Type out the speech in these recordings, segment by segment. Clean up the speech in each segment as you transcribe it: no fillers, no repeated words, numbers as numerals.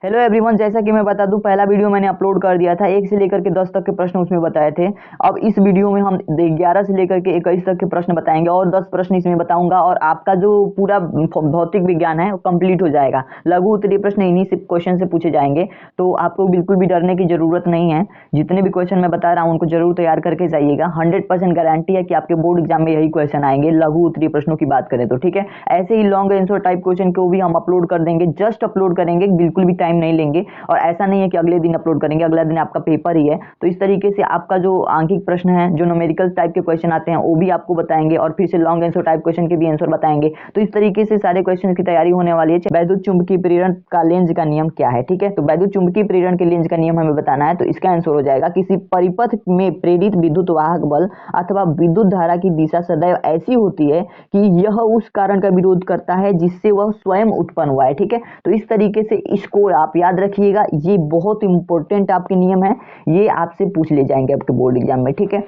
Hello everyone, जैसा कि मैं बता दूं, पहला वीडियो मैंने अपलोड कर दिया था। 1 से लेकर के 10 तक के प्रश्न उसमें बताए थे। अब इस वीडियो में हम 11 से लेकर के 21 तक के प्रश्न बताएंगे और 10 प्रश्न इसमें बताऊंगा और आपका जो पूरा भौतिक विज्ञान है वो कंप्लीट हो जाएगा। लघु उत्तरीय प्रश्न इन्हीं से क्वेश्चन से पूछे जाएंगे, तो आपको बिल्कुल भी डरने की जरूरत नहीं है। जितने भी क्वेश्चन मैं बता रहा हूँ उनको जरूर तैयार करके जाइएगा। 100% गारंटी है कि आपके बोर्ड एग्जाम में यही क्वेश्चन आएंगे लघु उत्तरीय प्रश्नों की बात करें तो। ठीक है, ऐसे ही लॉन्ग आंसर टाइप क्वेश्चन को भी हम अपलोड कर देंगे, जस्ट अपलोड करेंगे, बिल्कुल भी टाइम नहीं लेंगे। और ऐसा नहीं है कि अगले दिन अपलोड करेंगे, अगला दिन आपका पेपर ही है। तो इस तरीके से आपका जो आंकिक प्रश्न है, जो न्यूमेरिकल टाइप के क्वेश्चन आते हैं वो भी आपको बताएंगे और फिर से लॉन्ग आंसर टाइप क्वेश्चन के भी आंसर बताएंगे। तो इस तरीके से सारे क्वेश्चन की तैयारी होने वाली है। वैद्युत चुंबकीय प्रेरण का लेंज का नियम क्या है? ठीक है, तो वैद्युत चुंबकीय प्रेरण के लेंज का नियम हमें बताना है। तो इसका आंसर हो जाएगा, किसी परिपथ में प्रेरित विद्युत वाहक बल अथवा विद्युत धारा की दिशा सदैव ऐसी होती है कि यह उस कारण का विरोध करता है जिससे वह स्वयं उत्पन्न हुआ है। ठीक है, तो इस तरीके से इसको आप याद रखिएगा। ये बहुत इंपॉर्टेंट आपके नियम है, ये आपसे पूछ ले जाएंगे आपके बोर्ड एग्जाम में। ठीक है,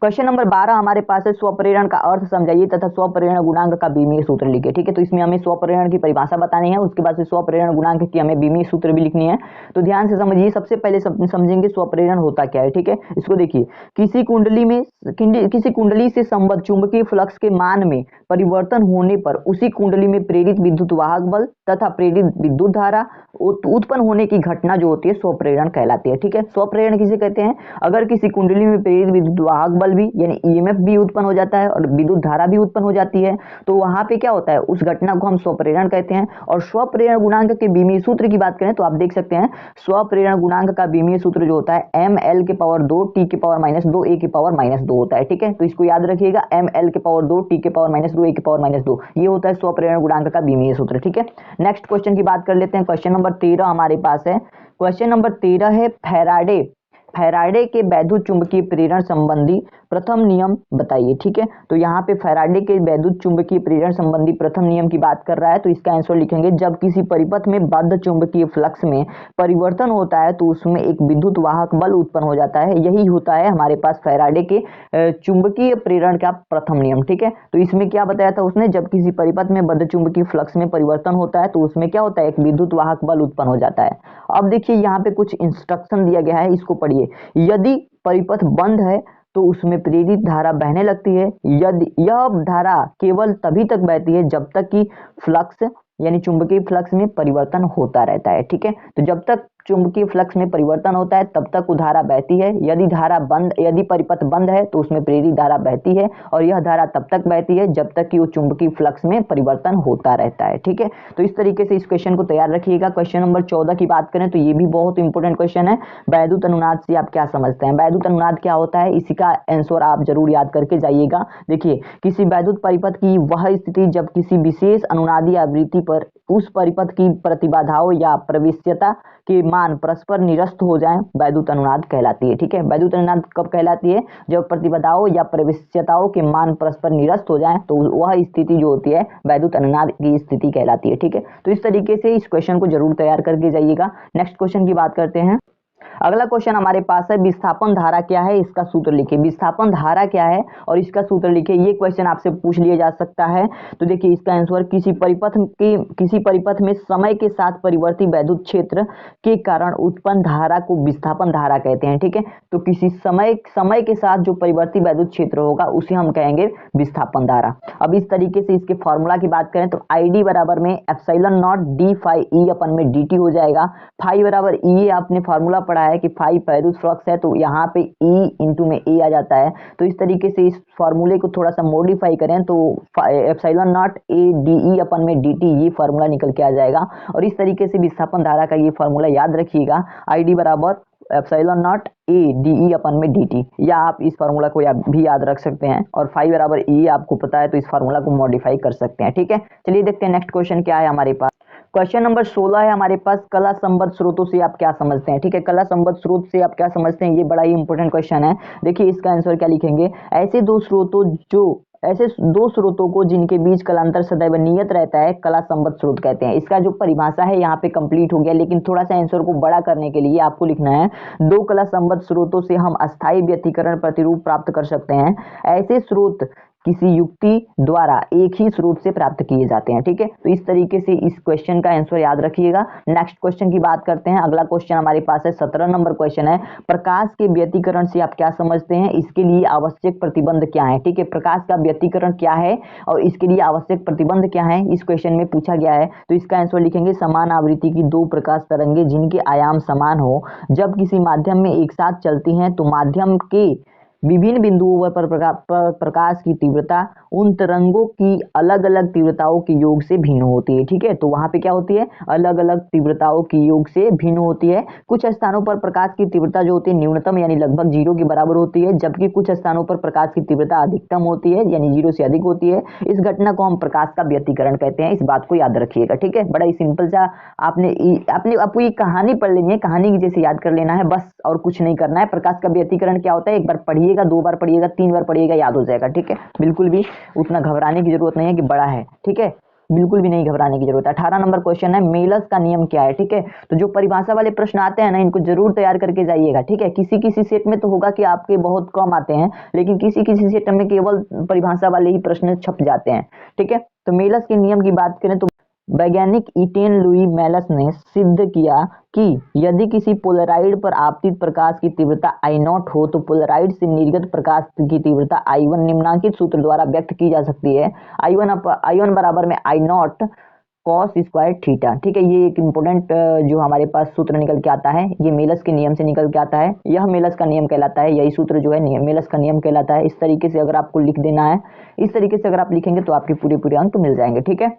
क्वेश्चन नंबर 12 हमारे पास है, स्वप्रेरण का अर्थ समझाइए तथा स्वप्रेरण गुणांक का बीमीय सूत्र लिखिए। ठीक है, तो इसमें हमें स्वप्रेरण की परिभाषा बतानी है, उसके बाद से स्वप्रेरण गुणांक की हमें बीमीय सूत्र भी लिखनी है। तो ध्यान से समझिए, सबसे पहले समझेंगे स्वप्रेरण होता क्या है। ठीक है, इसको देखिए, किसी कुंडली से संबद्ध चुंबकीय फ्लक्स के मान में परिवर्तन होने पर उसी कुंडली में प्रेरित विद्युत वाहक बल तथा प्रेरित विद्युत धारा उत्पन्न होने की घटना जो होती है स्वप्रेरण कहलाती है। ठीक है, स्वप्रेरण किसे कहते हैं? अगर किसी कुंडली में प्रेरित विद्युत वाहक बल भी यानी ईएमएफ भी उत्पन्न हो जाता है और विद्युत धारा भी उत्पन्न हो जाती है, तो वहां पे क्या होता है, उस घटना को हम स्वप्रेरण कहते हैं। और स्वप्रेरण गुणांक के बीमीय सूत्र की बात करें तो आप देख सकते हैं, स्वप्रेरण गुणांक का बीमीय सूत्र जो होता है ml के पावर 2 t के पावर -2 a के पावर -2 होता है। ठीक है, तो इसको याद रखिएगा, ml के पावर 2 t के पावर -2 a के पावर -2, ये होता है स्वप्रेरण गुणांक का बीमीय सूत्र। ठीक है, नेक्स्ट क्वेश्चन की बात कर लेते हैं। क्वेश्चन नंबर 13 हमारे पास है। क्वेश्चन नंबर 13 है, फैराडे के वैद्युत चुंबकीय प्रेरण संबंधी प्रथम नियम बताइए। ठीक है, तो यहाँ पे फैराडे के वैद्युत चुंबकीय प्रेरण संबंधी प्रथम नियम की बात कर रहा है। तो इसका आंसर लिखेंगे, जब किसी परिपथ में बद्ध चुंबकीय फ्लक्स में परिवर्तन होता है तो उसमें एक विद्युत वाहक बल उत्पन्न हो जाता है। यही होता है हमारे पास फैराडे के चुंबकीय प्रेरण का प्रथम नियम। ठीक है, तो इसमें क्या बताया था उसने, जब किसी परिपथ में बद्ध चुंबकीय फ्लक्स में परिवर्तन होता है तो उसमें क्या होता है, एक विद्युत वाहक बल उत्पन्न हो जाता है। अब देखिए, यहाँ पे कुछ इंस्ट्रक्शन दिया गया है, इसको पढ़िए। यदि परिपथ बंद है तो उसमें प्रेरित धारा बहने लगती है। यदि यह धारा केवल तभी तक बहती है जब तक कि फ्लक्स यानी चुंबकीय फ्लक्स में परिवर्तन होता रहता है। ठीक है, तो जब तक चुंबकीय फ्लक्स में परिवर्तन होता है तब तक वो धारा बहती है। यदि परिपथ बंद है तो उसमें प्रेरित धारा बहती है और यह धारा तब तक बहती है जब तक कि वो चुंबकीय फ्लक्स में परिवर्तन होता रहता है। ठीक है, तो इस तरीके से इस क्वेश्चन को तैयार रखिएगा। क्वेश्चन नंबर 14 की बात करें तो ये भी बहुत इंपॉर्टेंट क्वेश्चन है। वैद्युत अनुनाद से आप क्या समझते हैं? वैद्युत अनुनाद क्या होता है, इसी का आंसर आप जरूर याद करके जाइएगा। देखिए, किसी वैद्युत परिपथ की वह स्थिति जब किसी विशेष अनुनादी आवृत्ति पर उस परिपथ की प्रतिबाधाओं या प्रवेश्यता के मान परस्पर निरस्त हो जाएं, वैद्युत अनुनाद कहलाती है। ठीक है, वैद्युत अनुनाद कब कहलाती है? जब प्रतिबाधाओं या प्रवेश्यताओं के मान परस्पर निरस्त हो जाएं, तो वह स्थिति जो होती है वैद्युत अनुनाद की स्थिति कहलाती है। ठीक है, तो इस तरीके से इस क्वेश्चन को जरूर तैयार करके जाइएगा। नेक्स्ट क्वेश्चन की बात करते हैं। अगला क्वेश्चन हमारे पास है, विस्थापन धारा क्या है, इसका सूत्र लिखिए। विस्थापन धारा क्या है और इसका सूत्र लिखिए। ये क्वेश्चन आपसे पूछ लिया जा सकता है। तो देखिए, इसका आंसर, किसी परिपथ में समय के साथ परिवर्ती वैद्युत क्षेत्र के कारण उत्पन्न धारा को विस्थापन धारा कहते हैं। ठीक है, तो किसी समय के साथ जो परिवर्ती वैद्युत क्षेत्र होगा उसे हम कहेंगे विस्थापन धारा। अब इस तरीके से इसके फॉर्मूला की बात करें तो ID बराबर में epsilon not d phi E अपन में dt हो जाएगा। फाई बराबर E आपने फॉर्मूला पढ़ा है कि फाई वैद्युत फ्लक्स है, तो यहाँ पे E इंटू में A आ जाता है। तो इस तरीके से इस फॉर्मूले को थोड़ा सा मॉडिफाई करें तो एप्सिलॉन नॉट A dE अपन में dt, ये फॉर्मूला निकल के आ जाएगा। और इस तरीके से विस्थापन धारा का ये फॉर्मूला याद रखिएगा, ID बराबर एप्सिलॉन नॉट A dE अपन में dt, या आप इस फार्मूला को भी याद रख सकते हैं। और फाई बराबर E आपको पता है तो इस फार्मूला को मॉडिफाई कर सकते हैं। ठीक है, चलिए देखते हैं नेक्स्ट क्वेश्चन क्या है हमारे पास। क्वेश्चन नंबर 16 है हमारे पास, कला संबद्ध स्रोतों से आप क्या समझते हैं? ठीक है, कला संबद्ध स्रोत से आप क्या समझते हैं, ये बड़ा ही इंपॉर्टेंट क्वेश्चन है। देखिए, इसका आंसर क्या लिखेंगे, ऐसे दो स्रोतों को जिनके बीच कलांतर सदैव नियत रहता है कला संबद्ध स्रोत कहते हैं। इसका जो परिभाषा है यहाँ पे कंप्लीट हो गया, लेकिन थोड़ा सा आंसर को बड़ा करने के लिए आपको लिखना है, दो कला संबद्ध स्रोतों से हम अस्थायी व्यतिकरण प्रतिरूप प्राप्त कर सकते हैं। ऐसे स्रोत किसी युक्ति द्वारा एक ही स्रोत से प्राप्त किए जाते हैं। ठीक है, तो इस तरीके से इस क्वेश्चन का आंसर याद रखिएगा। नेक्स्ट क्वेश्चन की बात करते हैं। अगला क्वेश्चन हमारे पास है 17 नंबर क्वेश्चन है, प्रकाश के व्यतिकरण से आप क्या समझते हैं, इसके लिए आवश्यक प्रतिबंध क्या है। ठीक है, प्रकाश का व्यतिकरण क्या है और इसके लिए आवश्यक प्रतिबंध क्या है, इस क्वेश्चन में पूछा गया है। तो इसका आंसर लिखेंगे, समान आवृत्ति की दो प्रकाश तरंगे जिनके आयाम समान हो जब किसी माध्यम में एक साथ चलती हैं तो माध्यम के विभिन्न बिंदुओं पर प्रकाश की तीव्रता उन तरंगों की अलग अलग तीव्रताओं के योग से भिन्न होती है। ठीक है, तो वहां पे क्या होती है, अलग अलग तीव्रताओं की योग से भिन्न होती है। कुछ स्थानों पर प्रकाश की तीव्रता जो होती है न्यूनतम यानी लगभग 0 के बराबर होती है, जबकि कुछ स्थानों पर प्रकाश की तीव्रता अधिकतम होती है यानी 0 से अधिक होती है। इस घटना को हम प्रकाश का व्यतिकरण कहते हैं, इस बात को याद रखिएगा। ठीक है, बड़ा ही सिंपल सा आपको ये कहानी पढ़ लेनी है, कहानी की जैसे याद कर लेना है बस, और कुछ नहीं करना है। प्रकाश का व्यतिकरण क्या होता है, एक बार पढ़िएगा, 2 बार पढ़िएगा, 3 बार पढ़िएगा, याद हो जाएगा। ठीक है, बिल्कुल भी उतना घबराने की जरूरत नहीं है कि बड़ा है। ठीक है, बिल्कुल भी नहीं घबराने की जरूरत है। 18 नंबर क्वेश्चन है, मेलस का नियम क्या है। ठीक है, तो जो परिभाषा वाले प्रश्न आते हैं ना, इनको जरूर तैयार करके जाइएगा। ठीक है, किसी किसी सेट में तो होगा कि आपके बहुत कम आते हैं, लेकिन किसी किसी सेट में केवल परिभाषा वाले ही प्रश्न छप जाते हैं। ठीक है, तो मेलस के नियम की बात करें तो वैज्ञानिक ईटेन लुई मेलस ने सिद्ध किया कि यदि किसी पोलराइड पर आपतित प्रकाश की तीव्रता I0 हो तो पोलराइड से निर्गत प्रकाश की तीव्रता I1 निम्नांकित सूत्र द्वारा व्यक्त की जा सकती है। I1 बराबर में I0 कॉस स्क्वायर थीटा। ठीक है, ये एक इंपॉर्टेंट जो हमारे पास सूत्र निकल के आता है, ये मेलस के नियम से निकल के आता है। यह मेलस का नियम कहलाता है, यही सूत्र जो है मेलस का नियम कहलाता है। इस तरीके से अगर आपको लिख देना है, इस तरीके से अगर आप लिखेंगे तो आपके पूरे अंक मिल जाएंगे। ठीक है,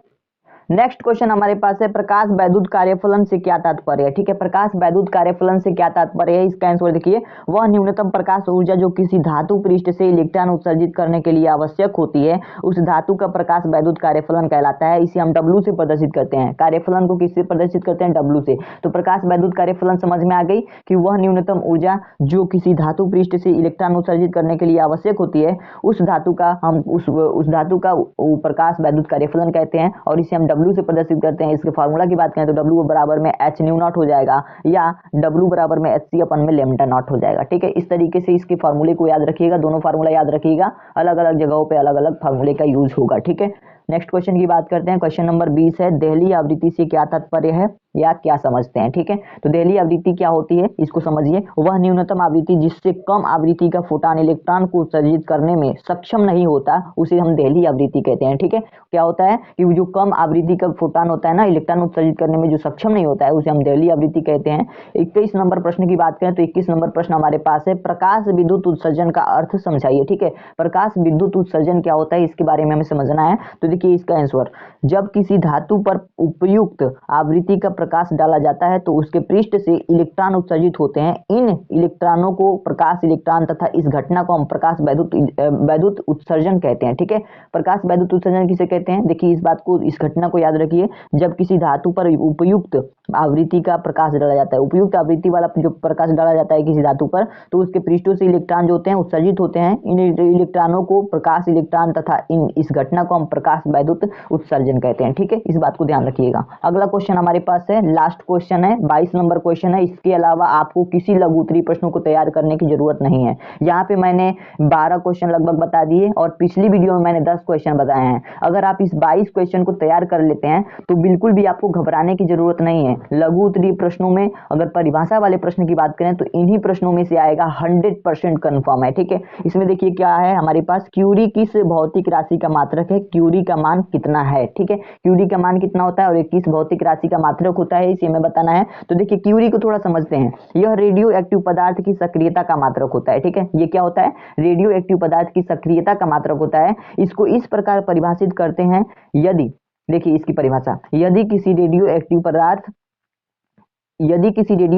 नेक्स्ट क्वेश्चन हमारे पास है, प्रकाश वैद्युत कार्यफलन से क्या तात्पर्य है। ठीक है, प्रकाश वैद्युत कार्यफलन से क्या तात्पर्य है, इसका आंसर देखिए, वह न्यूनतम प्रकाश ऊर्जा जो किसी धातु पृष्ठ से इलेक्ट्रॉन उत्सर्जित करने के लिए आवश्यक होती है, उस धातु का प्रकाश वैद्युत कार्यफलन कहलाता है। इसे हम W से प्रदर्शित करते हैं। कार्यफलन को किससे प्रदर्शित करते हैं, W से। तो प्रकाश वैद्युत कार्यफलन समझ में आ गई कि वह न्यूनतम ऊर्जा जो किसी धातु पृष्ठ से इलेक्ट्रॉन उत्सर्जित करने के लिए आवश्यक होती है, उस धातु का हम उस धातु का प्रकाश वैद्युत कार्यफलन कहते हैं, और इसे हम W से प्रदर्शित करते हैं। इसके फार्मूला की बात करें तो W बराबर में h न्यू नॉट हो जाएगा, या W बराबर में hc अपन में लैम्डा नॉट हो जाएगा। ठीक है, इस तरीके से इसके फार्मूले को याद रखिएगा, दोनों फार्मूला याद रखिएगा, अलग अलग जगहों पे अलग अलग फार्मूले का यूज होगा। ठीक है, नेक्स्ट क्वेश्चन की बात करते हैं। क्वेश्चन नंबर 20 है, देहली आवृत्ति से क्या तात्पर्य है या क्या समझते हैं। ठीक है, तो देहली आवृत्ति क्या होती है, इसको समझिए। वह न्यूनतम आवृत्ति जिससे कम आवृत्ति का फोटॉन इलेक्ट्रॉन को उत्सर्जित करने में सक्षम नहीं होता, उसे हम देहली आवृत्ति कहते हैं। ठीक है, क्या होता है कि जो कम आवृत्ति का फोटॉन होता है ना, इलेक्ट्रॉन उत्सर्जित करने में जो सक्षम नहीं होता है, उसे हम देहली आवृत्ति कहते हैं। 21 नंबर प्रश्न की बात करें तो 21 नंबर प्रश्न हमारे पास है, प्रकाश विद्युत उत्सर्जन का अर्थ समझाइए। ठीक है, प्रकाश विद्युत उत्सर्जन क्या होता है, इसके बारे में हमें समझना है। तो देखिए इसका आंसर, जब किसी धातु पर उपयुक्त आवृत्ति का प्रकाश डाला जाता है तो उसके पृष्ठ से इलेक्ट्रॉन उत्सर्जित होते हैं। इन इलेक्ट्रॉनों को प्रकाश इलेक्ट्रॉन तथा इस घटना को हम प्रकाश वैद्युत उत्सर्जन कहते हैं। ठीक है, प्रकाश वैद्युत उत्सर्जन किसे कहते हैं, देखिए इस बात को, इस घटना को याद रखिए। जब किसी धातु पर उपयुक्त आवृत्ति का प्रकाश डाला जाता है, उपयुक्त आवृत्ति वाला जो प्रकाश डाला जाता है किसी धातु पर, तो उसके पृष्ठों से इलेक्ट्रॉन जो होते हैं उत्सर्जित होते हैं। इन इलेक्ट्रॉनों को प्रकाश इलेक्ट्रॉन तथा इस घटना को हम प्रकाश वैद्युत उत्सर्जन कहते हैं। ठीक है, इस बात को ध्यान रखिएगा। अगला क्वेश्चन हमारे पास है, लास्ट क्वेश्चन है, 22 नंबर क्वेश्चन है। इसके अलावा आपको किसी लघु उत्तरीय प्रश्नों को तैयार करने की जरूरत नहीं है। यहाँ पे मैंने 12 क्वेश्चन लगभग बता दिए और पिछली वीडियो में मैंने 10 क्वेश्चन बताए हैं। अगर आप इस 22 क्वेश्चन को तैयार कर लेते हैं तो बिल्कुल भी आपको घबराने की जरूरत नहीं है। लघु उत्तरीय प्रश्नों में अगर परिभाषा वाले प्रश्न की बात करें तो इन्हीं प्रश्नों में से आएगा, 100% कंफर्म है। ठीक है, इसमें देखिए क्या है हमारे पास, क्यूरी किस भौतिक राशि का मात्रक है, क्यूरी का मान कितना है। ठीक है, क्यूरी का मान कितना होता है और किस भौतिक राशि का मात्रक होता है, इसे हमें बताना है। तो देखिए क्यूरी को थोड़ा समझते हैं। यह रेडियो एक्टिव पदार्थ की सक्रियता का मात्रक होता है। ठीक है, ये क्या होता है, रेडियो एक्टिव पदार्थ की सक्रियता का मात्रक होता है। इसको इस प्रकार परिभाषित करते हैं, यदि, देखिए इसकी परिभाषा, यदि किसी रेडियो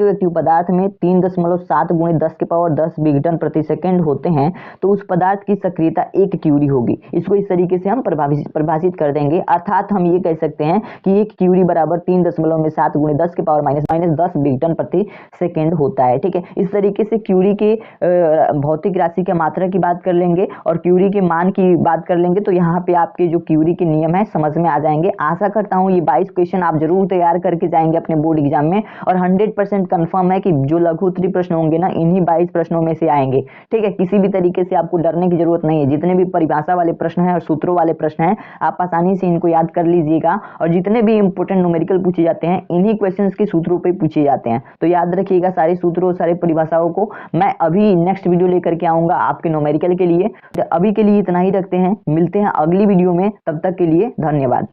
एक्टिव पदार्थ में 3.7 × 10 विघटन प्रति सेकंड होते हैं तो उस पदार्थ की सक्रियता 1 क्यूरी होगी। इसको इस तरीके से हम परिभाषित कर देंगे। अर्थात हम ये कह सकते हैं कि 1 क्यूरी बराबर 3.7 × 10 विघटन प्रति सेकंड होता है। ठीक है, इस तरीके से क्यूरी के भौतिक राशि के मात्रा की बात कर लेंगे और क्यूरी के मान की बात कर लेंगे, तो यहाँ पे आपके जो क्यूरी के नियम है समझ में आ जाएंगे। आशा करता हूँ ये 22 क्वेश्चन आप जरूर तैयार करके जाएंगे अपने बोर्ड एग्जाम में और 100% कंफर्म है कि जो लघु उत्तरीय प्रश्न होंगे ना इन्हीं 22 प्रश्नों में से आएंगे। ठीक है, किसी भी तरीके से आपको डरने की जरूरत नहीं है। जितने भी परिभाषा वाले प्रश्न हैं और सूत्रों वाले प्रश्न हैं आप आसानी से इनको याद कर लीजिएगा, और जितने भी इंपोर्टेंट न्यूमेरिकल पूछे जाते हैं इन्हीं क्वेश्चंस के सूत्रों पे पूछे जाते हैं। तो याद रखिएगा सारे सूत्रों सारे परिभाषाओं को। मैं अभी नेक्स्ट वीडियो लेकर के आऊंगा आपके न्यूमेरिकल के लिए। तो अभी के लिए इतना ही रखते हैं, मिलते हैं अगली वीडियो में, तब तक के लिए धन्यवाद।